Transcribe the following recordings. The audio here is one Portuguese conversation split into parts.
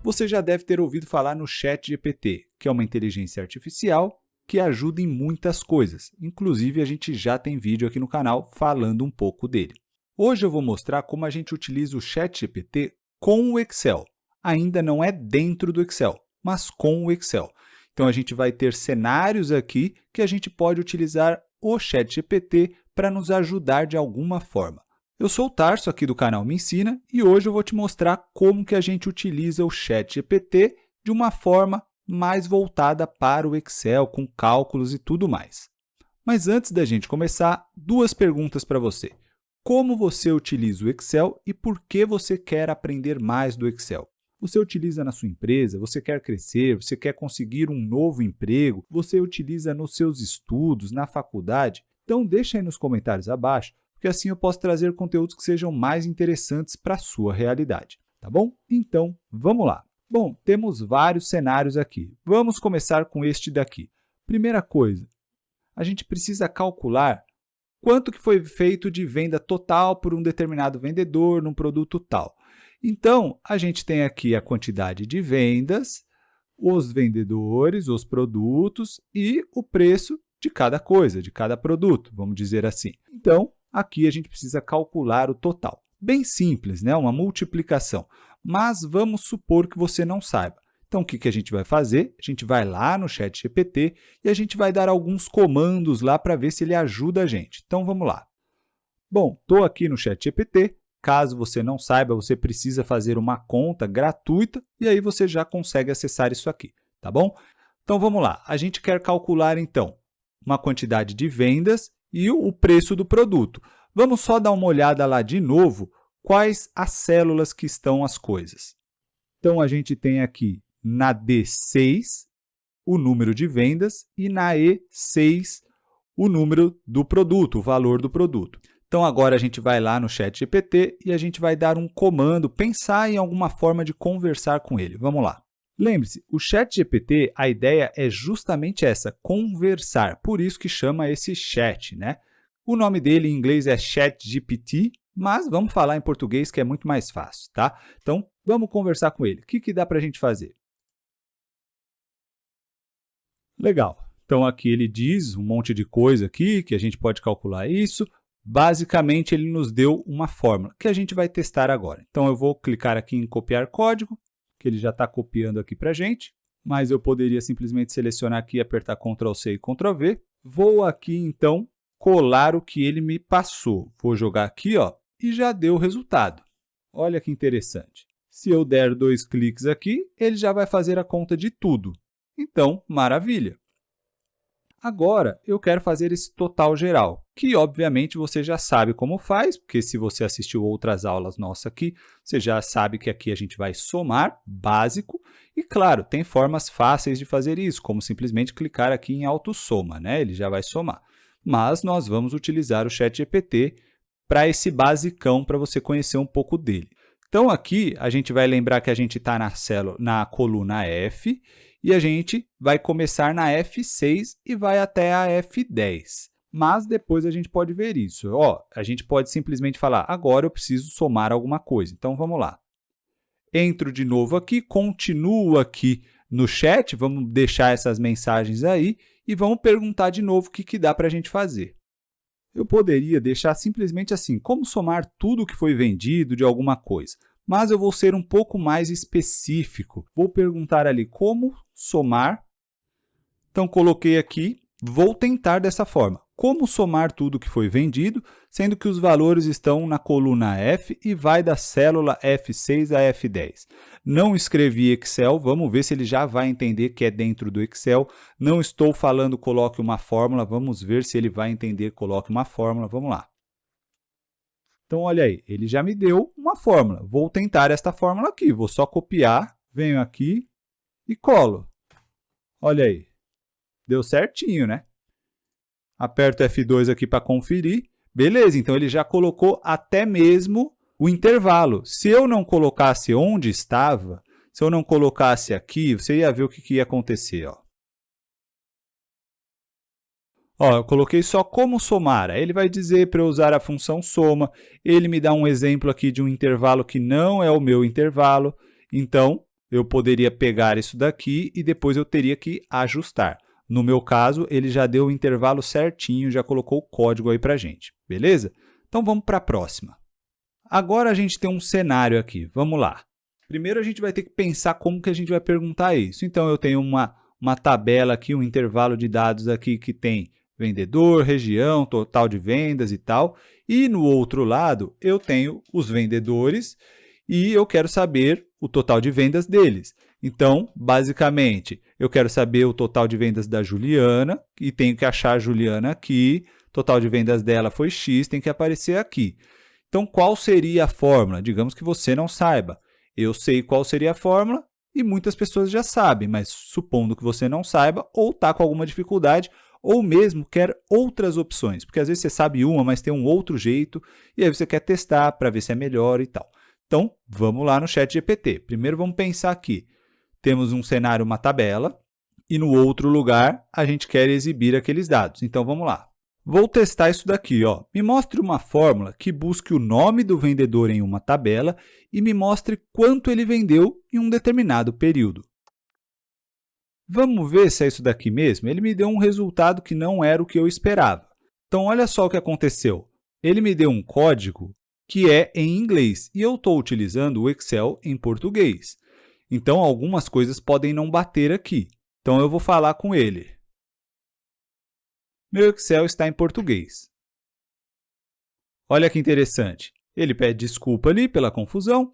Você já deve ter ouvido falar no ChatGPT, que é uma inteligência artificial que ajuda em muitas coisas. Inclusive, a gente já tem vídeo aqui no canal falando um pouco dele. Hoje eu vou mostrar como a gente utiliza o ChatGPT com o Excel. Ainda não é dentro do Excel, mas com o Excel. Então, a gente vai ter cenários aqui que a gente pode utilizar o ChatGPT para nos ajudar de alguma forma. Eu sou o Tarso, aqui do canal Me Ensina, e hoje eu vou te mostrar como que a gente utiliza o ChatGPT de uma forma mais voltada para o Excel, com cálculos e tudo mais. Mas antes da gente começar, duas perguntas para você. Como você utiliza o Excel e por que você quer aprender mais do Excel? Você utiliza na sua empresa, você quer crescer, você quer conseguir um novo emprego, você utiliza nos seus estudos, na faculdade? Então, deixa aí nos comentários abaixo, porque assim eu posso trazer conteúdos que sejam mais interessantes para a sua realidade, tá bom? Então, vamos lá. Bom, temos vários cenários aqui. Vamos começar com este daqui. Primeira coisa, a gente precisa calcular quanto que foi feito de venda total por um determinado vendedor num produto tal. Então, a gente tem aqui a quantidade de vendas, os vendedores, os produtos e o preço de cada coisa, de cada produto, vamos dizer assim. Então, aqui a gente precisa calcular o total. Bem simples, né? Uma multiplicação, mas vamos supor que você não saiba. Então, o que a gente vai fazer? A gente vai lá no ChatGPT e a gente vai dar alguns comandos lá para ver se ele ajuda a gente. Então, vamos lá. Bom, estou aqui no ChatGPT. Caso você não saiba, você precisa fazer uma conta gratuita e aí você já consegue acessar isso aqui, tá bom? Então, vamos lá. A gente quer calcular, então, uma quantidade de vendas e o preço do produto. Vamos só dar uma olhada lá de novo quais as células que estão as coisas. Então, a gente tem aqui na D6 o número de vendas e na E6 o número do produto, o valor do produto. Então, agora a gente vai lá no ChatGPT e a gente vai dar um comando, pensar em alguma forma de conversar com ele. Vamos lá. Lembre-se, o ChatGPT, a ideia é justamente essa, conversar. Por isso que chama esse chat, né? O nome dele em inglês é ChatGPT, mas vamos falar em português que é muito mais fácil, tá? Então, vamos conversar com ele. O que dá para a gente fazer? Legal. Então, aqui ele diz um monte de coisa aqui, que a gente pode calcular isso. Basicamente, ele nos deu uma fórmula, que a gente vai testar agora. Então, eu vou clicar aqui em copiar código, que ele já está copiando aqui para a gente, mas eu poderia simplesmente selecionar aqui, apertar Ctrl+C e Ctrl+V. Vou aqui, então, colar o que ele me passou. Vou jogar aqui, ó, e já deu o resultado. Olha que interessante. Se eu der 2 cliques aqui, ele já vai fazer a conta de tudo. Então, maravilha! Agora, eu quero fazer esse total geral, que obviamente você já sabe como faz, porque se você assistiu outras aulas nossas aqui, você já sabe que aqui a gente vai somar, básico, e claro, tem formas fáceis de fazer isso, como simplesmente clicar aqui em autossoma, né? Ele já vai somar. Mas nós vamos utilizar o ChatGPT para esse basicão, para você conhecer um pouco dele. Então, aqui a gente vai lembrar que a gente está na coluna F, e a gente vai começar na F6 e vai até a F10. Mas depois a gente pode ver isso. Ó, a gente pode simplesmente falar, agora eu preciso somar alguma coisa. Então, vamos lá. Entro de novo aqui, continuo aqui no chat, vamos deixar essas mensagens aí e vamos perguntar de novo o que dá para a gente fazer. Eu poderia deixar simplesmente assim, como somar tudo que foi vendido de alguma coisa. Mas eu vou ser um pouco mais específico. Vou perguntar ali como somar. Então, coloquei aqui, vou tentar dessa forma. Como somar tudo que foi vendido, sendo que os valores estão na coluna F e vai da célula F6 a F10. Não escrevi Excel, vamos ver se ele já vai entender que é dentro do Excel. Não estou falando coloque uma fórmula, vamos ver se ele vai entender coloque uma fórmula. Vamos lá. Então, olha aí, ele já me deu uma fórmula. Vou tentar esta fórmula aqui. Vou só copiar, venho aqui e colo. Olha aí, deu certinho, né? Aperto F2 aqui para conferir. Beleza, então ele já colocou até mesmo o intervalo. Se eu não colocasse onde estava, se eu não colocasse aqui, você ia ver o que ia acontecer, ó. Ó, eu coloquei só como somar, aí ele vai dizer para eu usar a função soma, ele me dá um exemplo aqui de um intervalo que não é o meu intervalo, então eu poderia pegar isso daqui e depois eu teria que ajustar. No meu caso, ele já deu o intervalo certinho, já colocou o código aí para a gente, beleza? Então, vamos para a próxima. Agora, a gente tem um cenário aqui, vamos lá. Primeiro, a gente vai ter que pensar como que a gente vai perguntar isso. Então, eu tenho uma tabela aqui, um intervalo de dados aqui que tem vendedor, região, total de vendas e tal. E no outro lado, eu tenho os vendedores e eu quero saber o total de vendas deles. Então, basicamente, eu quero saber o total de vendas da Juliana e tenho que achar a Juliana aqui. O total de vendas dela foi X, tem que aparecer aqui. Então, qual seria a fórmula? Digamos que você não saiba. Eu sei qual seria a fórmula e muitas pessoas já sabem, mas supondo que você não saiba ou está com alguma dificuldade ou mesmo quer outras opções, porque às vezes você sabe uma, mas tem um outro jeito e aí você quer testar para ver se é melhor e tal. Então, vamos lá no ChatGPT. Primeiro, vamos pensar aqui. Temos um cenário, uma tabela, e no outro lugar a gente quer exibir aqueles dados. Então, vamos lá. Vou testar isso daqui, ó. Me mostre uma fórmula que busque o nome do vendedor em uma tabela e me mostre quanto ele vendeu em um determinado período. Vamos ver se é isso daqui mesmo? Ele me deu um resultado que não era o que eu esperava. Então, olha só o que aconteceu. Ele me deu um código que é em inglês e eu estou utilizando o Excel em português. Então, algumas coisas podem não bater aqui. Então, eu vou falar com ele. Meu Excel está em português. Olha que interessante. Ele pede desculpa ali pela confusão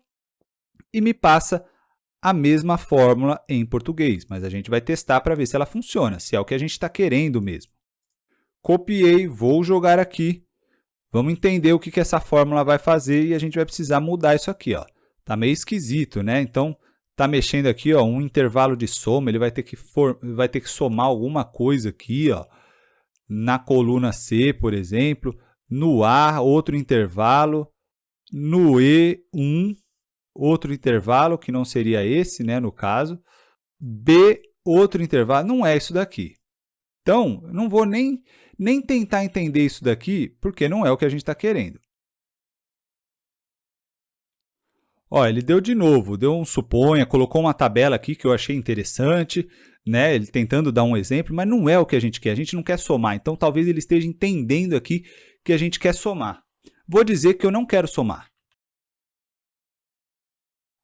e me passa a mesma fórmula em português, mas a gente vai testar para ver se ela funciona, se é o que a gente está querendo mesmo. Copiei, vou jogar aqui. Vamos entender o que essa fórmula vai fazer e a gente vai precisar mudar isso aqui. Está meio esquisito, né? Então, está mexendo aqui, ó, um intervalo de soma, ele vai ter que somar alguma coisa aqui, ó, na coluna C, por exemplo, no A, outro intervalo, no E, outro intervalo, que não seria esse, né, no caso, B, outro intervalo, não é isso daqui. Então, eu não vou nem tentar entender isso daqui, porque não é o que a gente está querendo. Ó, ele deu de novo, deu um suponha, colocou uma tabela aqui que eu achei interessante, né? Ele tentando dar um exemplo, mas não é o que a gente não quer somar. Então, talvez ele esteja entendendo aqui que a gente quer somar. Vou dizer que eu não quero somar.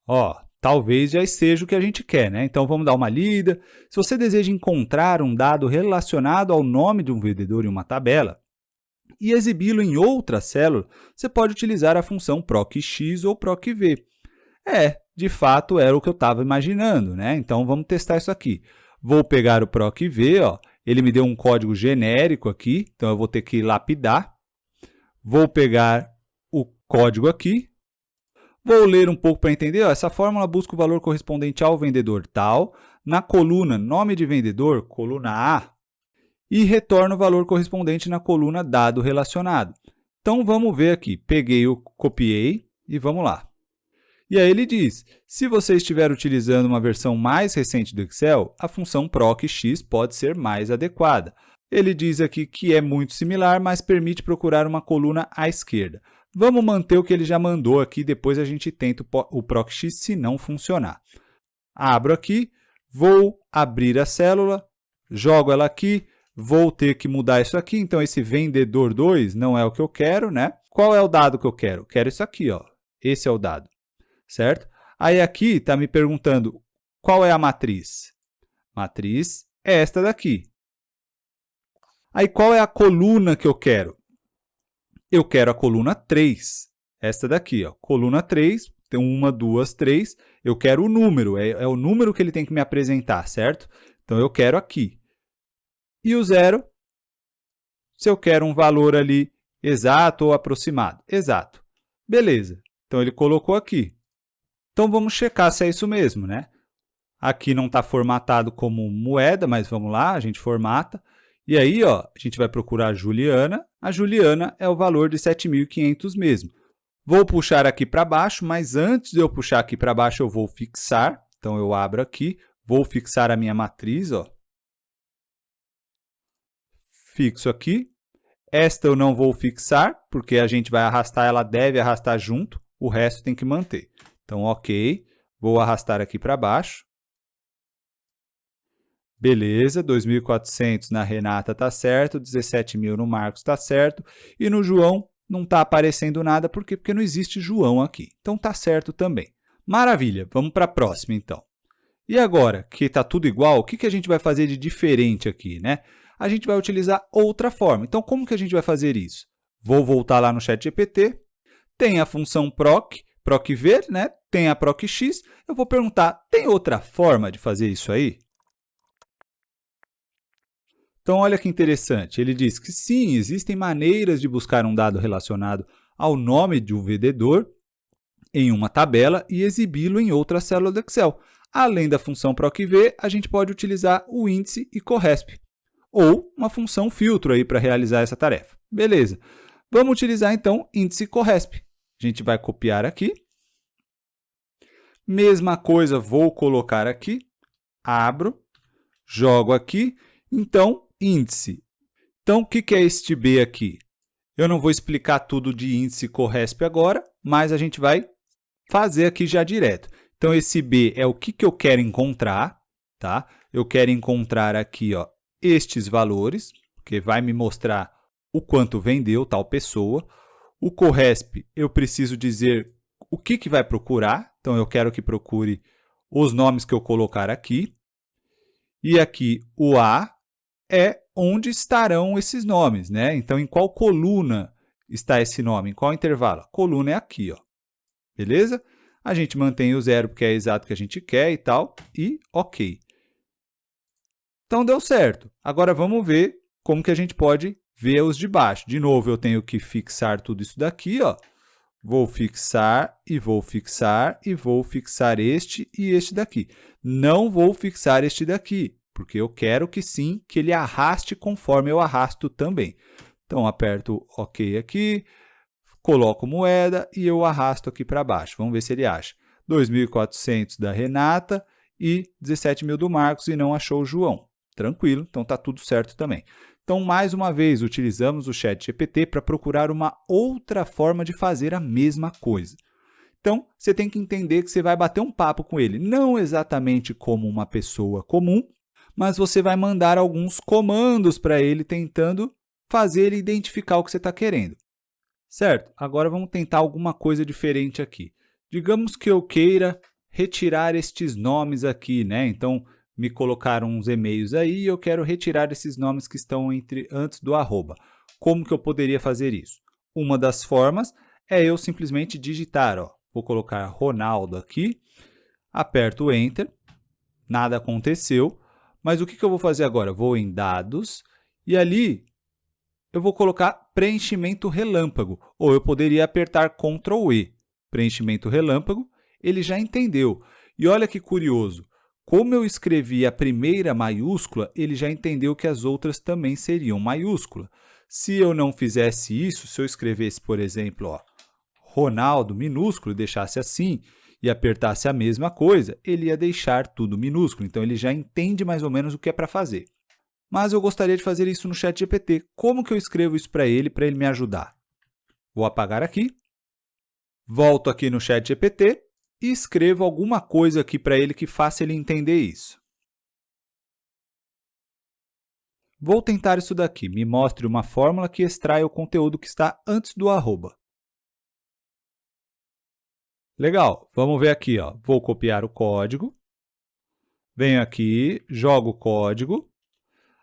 Ó, talvez já seja o que a gente quer, né? Então, vamos dar uma lida. Se você deseja encontrar um dado relacionado ao nome de um vendedor em uma tabela e exibi-lo em outra célula, você pode utilizar a função procx ou procv. De fato, era o que eu estava imaginando, né? Então, vamos testar isso aqui. Vou pegar o procv, ó, ele me deu um código genérico aqui, então eu vou ter que lapidar. Vou pegar o código aqui, vou ler um pouco para entender. Ó, essa fórmula busca o valor correspondente ao vendedor tal, na coluna nome de vendedor, coluna A, e retorna o valor correspondente na coluna dado relacionado. Então, vamos ver aqui. Copiei e vamos lá. E aí ele diz, se você estiver utilizando uma versão mais recente do Excel, a função procx pode ser mais adequada. Ele diz aqui que é muito similar, mas permite procurar uma coluna à esquerda. Vamos manter o que ele já mandou aqui, depois a gente tenta o procx se não funcionar. Abro aqui, vou abrir a célula, jogo ela aqui, vou ter que mudar isso aqui, então esse vendedor 2 não é o que eu quero, né? Qual é o dado que eu quero? Quero isso aqui, ó. Esse é o dado. Certo? Aí aqui está me perguntando qual é a matriz. Matriz é esta daqui. Aí qual é a coluna que eu quero? Eu quero a coluna 3. Esta daqui, ó. Coluna 3, tem 1, 2, 3. Eu quero o número, é o número que ele tem que me apresentar, certo? Então, eu quero aqui. E o 0, se eu quero um valor ali exato ou aproximado. Exato. Beleza. Então, ele colocou aqui. Então, vamos checar se é isso mesmo, né? Aqui não está formatado como moeda, mas vamos lá, a gente formata. E aí, ó, a gente vai procurar a Juliana. A Juliana é o valor de 7.500 mesmo. Vou puxar aqui para baixo, mas antes de eu puxar aqui para baixo, eu vou fixar. Então, eu abro aqui, vou fixar a minha matriz, ó. Fixo aqui. Esta eu não vou fixar, porque a gente vai arrastar, ela deve arrastar junto. O resto tem que manter. Então, ok. Vou arrastar aqui para baixo. Beleza, 2.400 na Renata está certo, 17.000 no Marcos está certo, e no João não está aparecendo nada, por quê? Porque não existe João aqui. Então, está certo também. Maravilha, vamos para a próxima, então. E agora, que está tudo igual, o que a gente vai fazer de diferente aqui, né? A gente vai utilizar outra forma. Então, como que a gente vai fazer isso? Vou voltar lá no ChatGPT, tem a função proc_ver, né? Tem a proc_x. Eu vou perguntar, tem outra forma de fazer isso aí? Então, olha que interessante, ele diz que sim, existem maneiras de buscar um dado relacionado ao nome de um vendedor em uma tabela e exibi-lo em outra célula do Excel. Além da função proc_ver, a gente pode utilizar o índice e corresp, ou uma função filtro aí para realizar essa tarefa. Beleza, vamos utilizar então índice e corresp. A gente vai copiar aqui. Mesma coisa, vou colocar aqui, abro, jogo aqui, então, índice. Então, o que é este B aqui? Eu não vou explicar tudo de índice e corresp agora, mas a gente vai fazer aqui já direto. Então, esse B é o que eu quero encontrar, tá? Eu quero encontrar aqui, ó, estes valores, que vai me mostrar o quanto vendeu tal pessoa. O corresp, eu preciso dizer o que vai procurar. Então, eu quero que procure os nomes que eu colocar aqui. E aqui, o A é onde estarão esses nomes, né? Então, em qual coluna está esse nome? Em qual intervalo? A coluna é aqui, ó. Beleza? A gente mantém o 0 porque é exato que a gente quer e tal, e ok. Então, deu certo. Agora, vamos ver como que a gente pode ver os de baixo. De novo, eu tenho que fixar tudo isso daqui, ó. Vou fixar e vou fixar e vou fixar este e este daqui. Não vou fixar este daqui, porque eu quero que sim, que ele arraste conforme eu arrasto também. Então, aperto OK aqui, coloco moeda e eu arrasto aqui para baixo. Vamos ver se ele acha. 2.400 da Renata e 17.000 do Marcos e não achou o João. Tranquilo, então está tudo certo também. Então, mais uma vez, utilizamos o ChatGPT para procurar uma outra forma de fazer a mesma coisa. Então, você tem que entender que você vai bater um papo com ele, não exatamente como uma pessoa comum, mas você vai mandar alguns comandos para ele tentando fazer ele identificar o que você está querendo. Certo? Agora vamos tentar alguma coisa diferente aqui. Digamos que eu queira retirar estes nomes aqui, né? Então, me colocaram uns e-mails aí e eu quero retirar esses nomes que estão antes do arroba. Como que eu poderia fazer isso? Uma das formas é eu simplesmente digitar, ó. Vou colocar Ronaldo aqui, aperto o Enter, nada aconteceu, mas o que eu vou fazer agora? Vou em Dados e ali eu vou colocar preenchimento relâmpago, ou eu poderia apertar Ctrl E, preenchimento relâmpago, ele já entendeu. E olha que curioso, como eu escrevi a primeira maiúscula, ele já entendeu que as outras também seriam maiúscula. Se eu não fizesse isso, se eu escrevesse, por exemplo, ó, Ronaldo minúsculo e deixasse assim, e apertasse a mesma coisa, ele ia deixar tudo minúsculo. Então, ele já entende mais ou menos o que é para fazer. Mas eu gostaria de fazer isso no ChatGPT. Como que eu escrevo isso para ele me ajudar? Vou apagar aqui, volto aqui no ChatGPT e escrevo alguma coisa aqui para ele que faça ele entender isso. Vou tentar isso daqui. Me mostre uma fórmula que extrai o conteúdo que está antes do arroba. Legal, vamos ver aqui, ó. Vou copiar o código, venho aqui, jogo o código.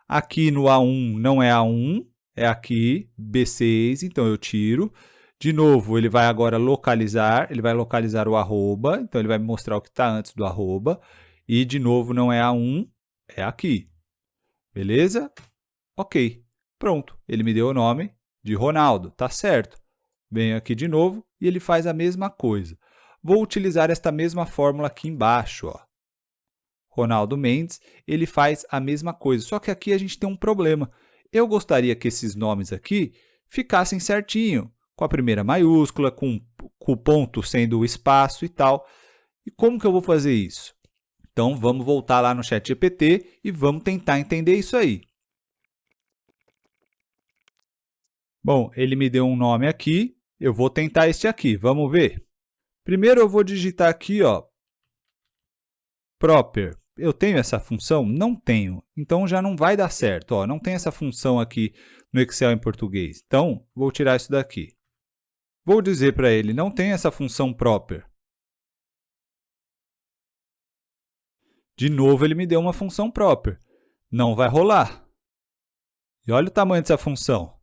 Aqui no A1 não é A1, é aqui B6, então eu tiro. De novo, ele vai agora localizar, ele vai localizar o arroba, então ele vai me mostrar o que está antes do arroba. E, de novo, não é A1, é aqui. Beleza? Ok, pronto. Ele me deu o nome de Ronaldo, tá certo. Venho aqui de novo e ele faz a mesma coisa. Vou utilizar esta mesma fórmula aqui embaixo, ó. Ronaldo Mendes, ele faz a mesma coisa, só que aqui a gente tem um problema. Eu gostaria que esses nomes aqui ficassem certinho, com a primeira maiúscula, com o ponto sendo o espaço e tal. E como que eu vou fazer isso? Então, vamos voltar lá no ChatGPT e vamos tentar entender isso aí. Bom, ele me deu um nome aqui, eu vou tentar este aqui, vamos ver. Primeiro eu vou digitar aqui, ó, proper. Eu tenho essa função? Não tenho. Então, já não vai dar certo. Ó, não tem essa função aqui no Excel em português. Então, vou tirar isso daqui. Vou dizer para ele, não tem essa função proper. De novo, ele me deu uma função proper. Não vai rolar. E olha o tamanho dessa função.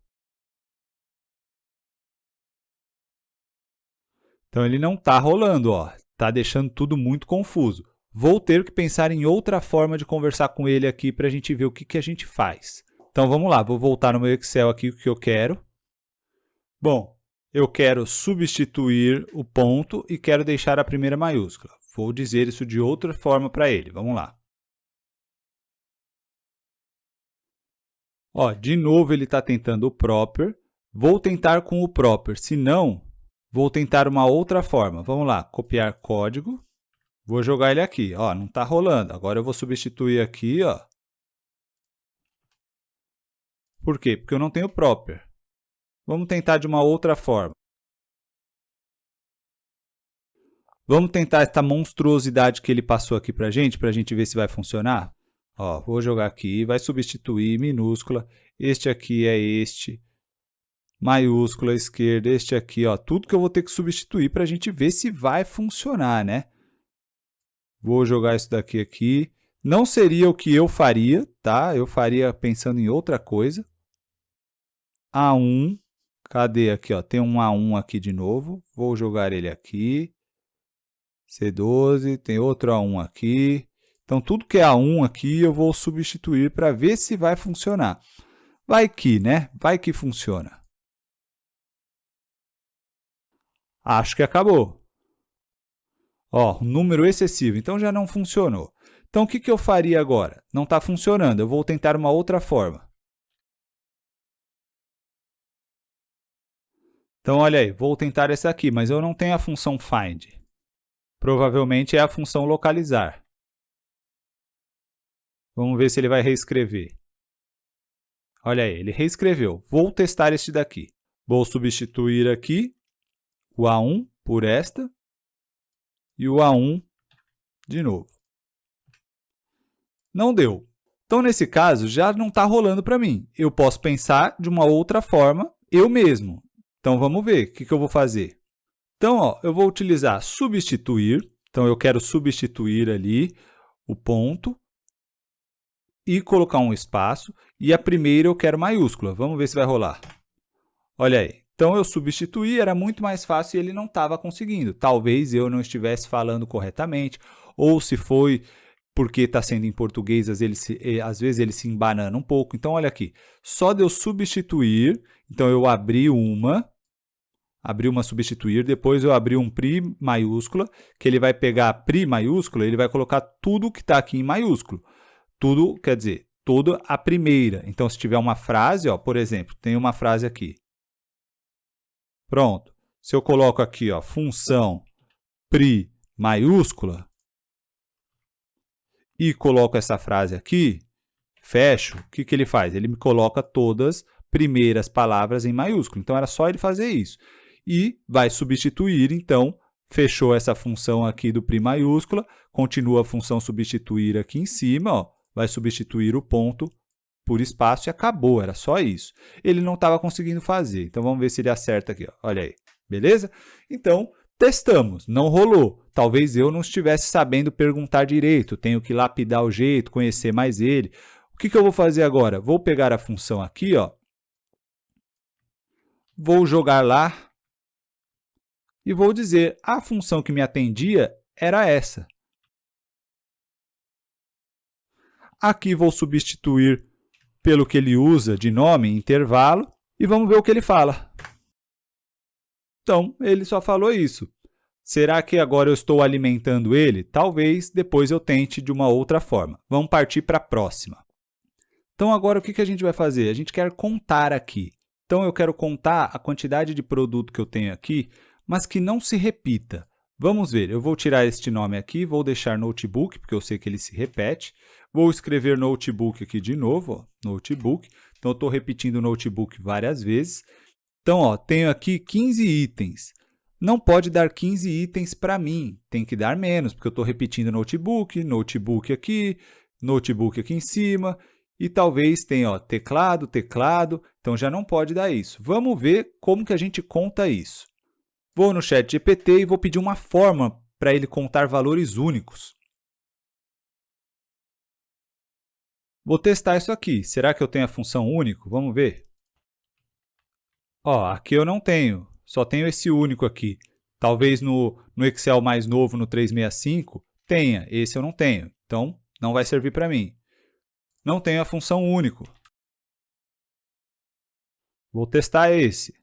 Então, ele não está rolando, está deixando tudo muito confuso. Vou ter que pensar em outra forma de conversar com ele aqui para a gente ver o que a gente faz. Então, vamos lá, vou voltar no meu Excel aqui o que eu quero. Bom, eu quero substituir o ponto e quero deixar a primeira maiúscula. Vou dizer isso de outra forma para ele. Vamos lá. De novo ele está tentando o proper. Vou tentar com o proper. Se não, vou tentar uma outra forma. Vamos lá, copiar código. Vou jogar ele aqui. Não está rolando. Agora eu vou substituir aqui. Por quê? Porque eu não tenho proper. Vamos tentar de uma outra forma. Vamos tentar essa monstruosidade que ele passou aqui para a gente ver se vai funcionar. Vou jogar aqui, vai substituir minúscula. Este aqui é este. Maiúscula esquerda, este aqui, tudo que eu vou ter que substituir para a gente ver se vai funcionar, né? Vou jogar isso daqui aqui. Não seria o que eu faria, tá? Eu faria pensando em outra coisa. A1, cadê aqui, Tem um A1 aqui de novo. Vou jogar ele aqui. C12, tem outro A1 aqui. Então, tudo que é A1 aqui, eu vou substituir para ver se vai funcionar. Vai que, né? Vai que funciona. Acho que acabou. Número excessivo, então já não funcionou. Então, o que eu faria agora? Não está funcionando, eu vou tentar uma outra forma. Então, olha aí, vou tentar essa aqui, mas eu não tenho a função find. Provavelmente é a função localizar. Vamos ver se ele vai reescrever. Olha aí, ele reescreveu. Vou testar este daqui. Vou substituir aqui o A1 por esta e o A1 de novo. Não deu. Então, nesse caso, já não está rolando para mim. Eu posso pensar de uma outra forma eu mesmo. Então, vamos ver o que eu vou fazer. Então, eu vou utilizar substituir. Então, eu quero substituir ali o ponto e colocar um espaço. E a primeira eu quero maiúscula. Vamos ver se vai rolar. Olha aí. Então, eu substituí, era muito mais fácil e ele não estava conseguindo. Talvez eu não estivesse falando corretamente, ou se foi porque está sendo em português, às vezes ele se embanana um pouco. Então, olha aqui, só de eu substituir, então eu abri uma substituir, depois eu abri um pri maiúscula, que ele vai pegar a pri maiúscula, ele vai colocar tudo que está aqui em maiúsculo. Tudo, quer dizer, toda a primeira. Então, se tiver uma frase, por exemplo, tem uma frase aqui. Pronto. Se eu coloco aqui, função pri maiúscula e coloco essa frase aqui, fecho, o que ele faz? Ele me coloca todas as primeiras palavras em maiúsculo. Então, era só ele fazer isso. E vai substituir, então, fechou essa função aqui do pri maiúscula, continua a função substituir aqui em cima, vai substituir o ponto por espaço e acabou, era só isso. Ele não estava conseguindo fazer, então vamos ver se ele acerta aqui, olha aí, beleza? Então, testamos, não rolou. Talvez eu não estivesse sabendo perguntar direito, tenho que lapidar o jeito, conhecer mais ele. O que eu vou fazer agora? Vou pegar a função aqui, vou jogar lá e vou dizer, a função que me atendia era essa. Aqui vou substituir pelo que ele usa de nome, intervalo, e vamos ver o que ele fala. Então, ele só falou isso. Será que agora eu estou alimentando ele? Talvez depois eu tente de uma outra forma. Vamos partir para a próxima. Então, agora o que a gente vai fazer? A gente quer contar aqui. Então, eu quero contar a quantidade de produto que eu tenho aqui, mas que não se repita. Vamos ver, eu vou tirar este nome aqui, vou deixar notebook, porque eu sei que ele se repete. Vou escrever notebook aqui de novo, notebook. Então, eu estou repetindo notebook várias vezes. Então, tenho aqui 15 itens. não pode dar 15 itens para mim, tem que dar menos, porque eu estou repetindo notebook, notebook aqui em cima, e talvez tenha ó, teclado, teclado, então já não pode dar isso. Vamos ver como que a gente conta isso. Vou no ChatGPT e vou pedir uma forma para ele contar valores únicos. Vou testar isso aqui. Será que eu tenho a função único? Vamos ver. Ó, aqui eu não tenho, só tenho esse único aqui. Talvez no Excel mais novo, no 365, tenha. Esse eu não tenho, então não vai servir para mim. Não tenho a função único. Vou testar esse.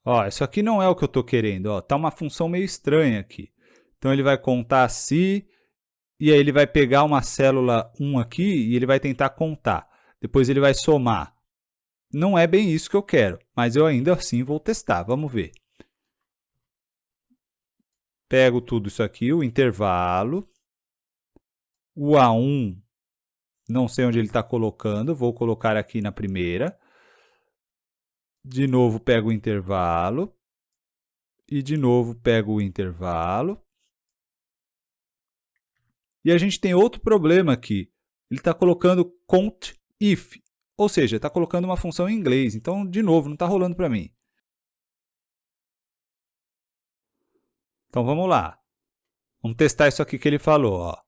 Ó, isso aqui não é o que eu estou querendo. Está uma função meio estranha aqui. Então, ele vai contar se, e aí ele vai pegar uma célula 1 aqui e ele vai tentar contar. Depois ele vai somar. Não é bem isso que eu quero, mas eu ainda assim vou testar. Vamos ver. Pego tudo isso aqui, o intervalo. O A1, não sei onde ele está colocando, vou colocar aqui na primeira. De novo, pego o intervalo. E de novo, pego o intervalo. E a gente tem outro problema aqui. Ele está colocando count if, ou seja, está colocando uma função em inglês. Então, de novo, não está rolando para mim. Então, vamos lá. Vamos testar isso aqui que ele falou. Ó.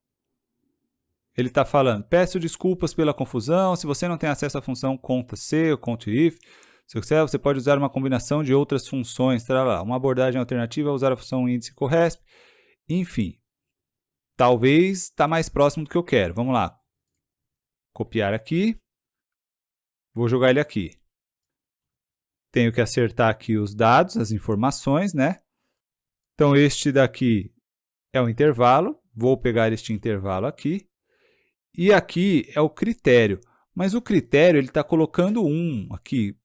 Ele está falando, peço desculpas pela confusão, se você não tem acesso à função conta-se ou count-if, se quiser, você pode usar uma combinação de outras funções, tralá. Uma abordagem alternativa é usar a função índice corresp, enfim. Talvez está mais próximo do que eu quero. Vamos lá. Copiar aqui. Vou jogar ele aqui. Tenho que acertar aqui os dados, as informações, né? Então, este daqui é o intervalo. Vou pegar este intervalo aqui. E aqui é o critério. Mas o critério ele está colocando 1 aqui.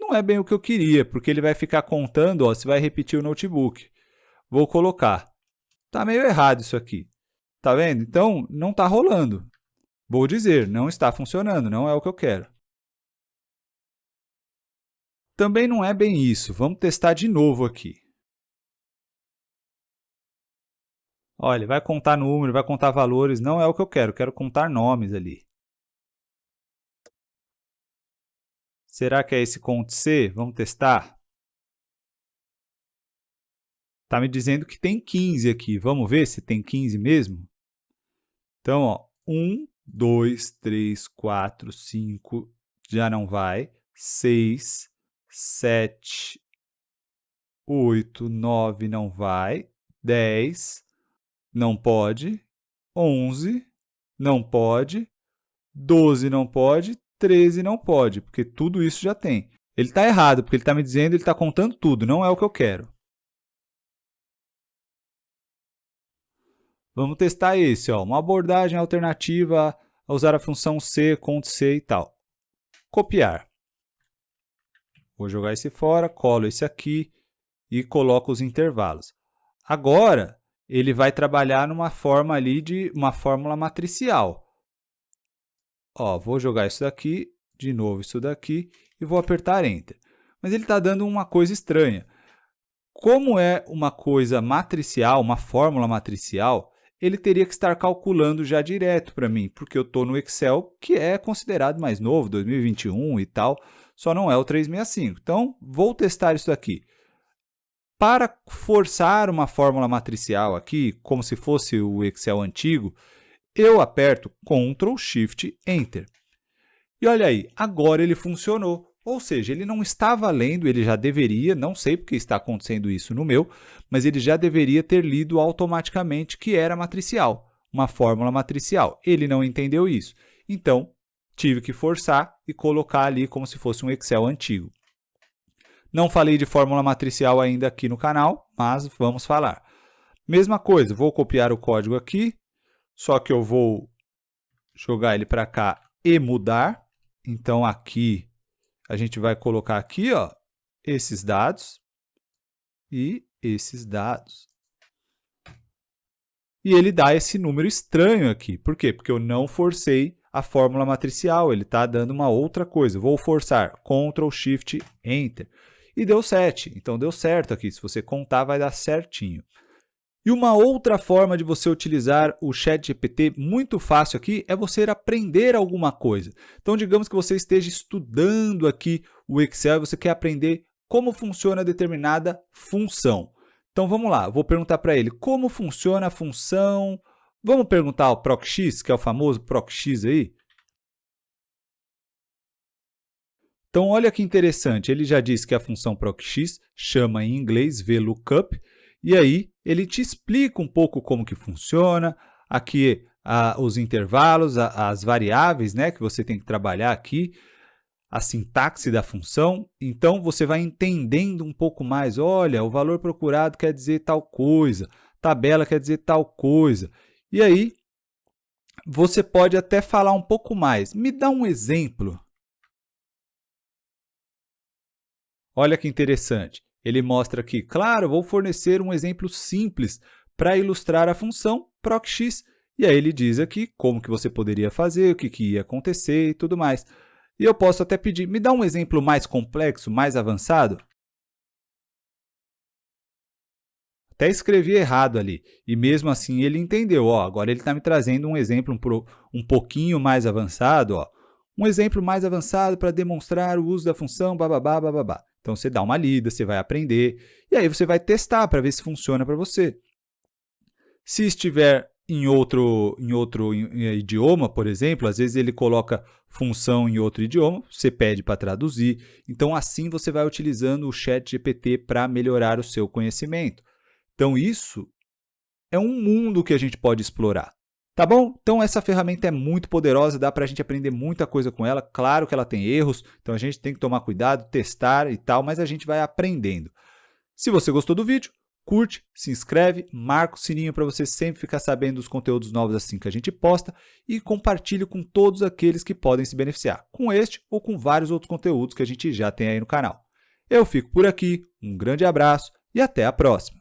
Não é bem o que eu queria, porque ele vai ficar contando ó, se vai repetir o notebook. Vou colocar. Está meio errado isso aqui. Tá vendo? Então, não está rolando. Vou dizer, não está funcionando, não é o que eu quero. Também não é bem isso. Vamos testar de novo aqui. Olha, vai contar número, vai contar valores, não é o que eu quero contar nomes ali. Será que é esse count-se? Vamos testar? Está me dizendo que tem 15 aqui. Vamos ver se tem 15 mesmo? Então, ó, 1, 2, 3, 4, 5, já não vai. 6, 7, 8, 9, não vai. 10, não pode. 11, não pode. 12 não pode, 13 não pode, porque tudo isso já tem. Ele está errado, porque ele está me dizendo, ele está contando tudo, não é o que eu quero. Vamos testar esse, ó, uma abordagem alternativa a usar a função se, count-se e tal. Copiar. Vou jogar esse fora, colo esse aqui e coloco os intervalos. Agora, ele vai trabalhar numa forma ali de uma fórmula matricial. Ó, vou jogar isso daqui, de novo isso daqui, e vou apertar Enter. Mas ele está dando uma coisa estranha. Como é uma coisa matricial, uma fórmula matricial, ele teria que estar calculando já direto para mim, porque eu estou no Excel, que é considerado mais novo, 2021 e tal, só não é o 365. Então, vou testar isso daqui. Para forçar uma fórmula matricial aqui, como se fosse o Excel antigo, eu aperto Ctrl, Shift, Enter. E olha aí, agora ele funcionou. Ou seja, ele não estava lendo, ele já deveria, não sei porque está acontecendo isso no meu, mas ele já deveria ter lido automaticamente que era matricial, uma fórmula matricial. Ele não entendeu isso. Então, tive que forçar e colocar ali como se fosse um Excel antigo. Não falei de fórmula matricial ainda aqui no canal, mas vamos falar. Mesma coisa, vou copiar o código aqui, só que eu vou jogar ele para cá e mudar. Então, aqui, a gente vai colocar aqui, ó, esses dados e esses dados. E ele dá esse número estranho aqui. Por quê? Porque eu não forcei a fórmula matricial, ele está dando uma outra coisa. Vou forçar Ctrl, Shift, Enter. E deu 7, então deu certo aqui. Se você contar, vai dar certinho. E uma outra forma de você utilizar o ChatGPT muito fácil aqui é você aprender alguma coisa. Então, digamos que você esteja estudando aqui o Excel e você quer aprender como funciona determinada função. Então, vamos lá, eu vou perguntar para ele como funciona a função. Vamos perguntar ao PROC-X, que é o famoso PROC-X aí? Então, olha que interessante, ele já disse que a função PROC-X chama em inglês VLOOKUP, e aí ele te explica um pouco como que funciona, aqui os intervalos, as variáveis, né, que você tem que trabalhar aqui, a sintaxe da função. Então, você vai entendendo um pouco mais, olha, o valor procurado quer dizer tal coisa, tabela quer dizer tal coisa. E aí, você pode até falar um pouco mais. Me dá um exemplo. Olha que interessante. Ele mostra aqui, claro, vou fornecer um exemplo simples para ilustrar a função PROC-X. E aí ele diz aqui como que você poderia fazer, o que ia acontecer e tudo mais. E eu posso até pedir, me dá um exemplo mais complexo, mais avançado? Até escrevi errado ali, e mesmo assim ele entendeu. Ó, agora ele está me trazendo um exemplo um pouquinho mais avançado. Ó. Um exemplo mais avançado para demonstrar o uso da função bababá, bababá. Então, você dá uma lida, você vai aprender, e aí você vai testar para ver se funciona para você. Se estiver em outro idioma, por exemplo, às vezes ele coloca função em outro idioma, você pede para traduzir. Então, assim você vai utilizando o ChatGPT para melhorar o seu conhecimento. Então, isso é um mundo que a gente pode explorar. Tá bom? Então, essa ferramenta é muito poderosa, dá para a gente aprender muita coisa com ela. Claro que ela tem erros, então a gente tem que tomar cuidado, testar e tal, mas a gente vai aprendendo. Se você gostou do vídeo, curte, se inscreve, marca o sininho para você sempre ficar sabendo dos conteúdos novos assim que a gente posta e compartilhe com todos aqueles que podem se beneficiar, com este ou com vários outros conteúdos que a gente já tem aí no canal. Eu fico por aqui, um grande abraço e até a próxima!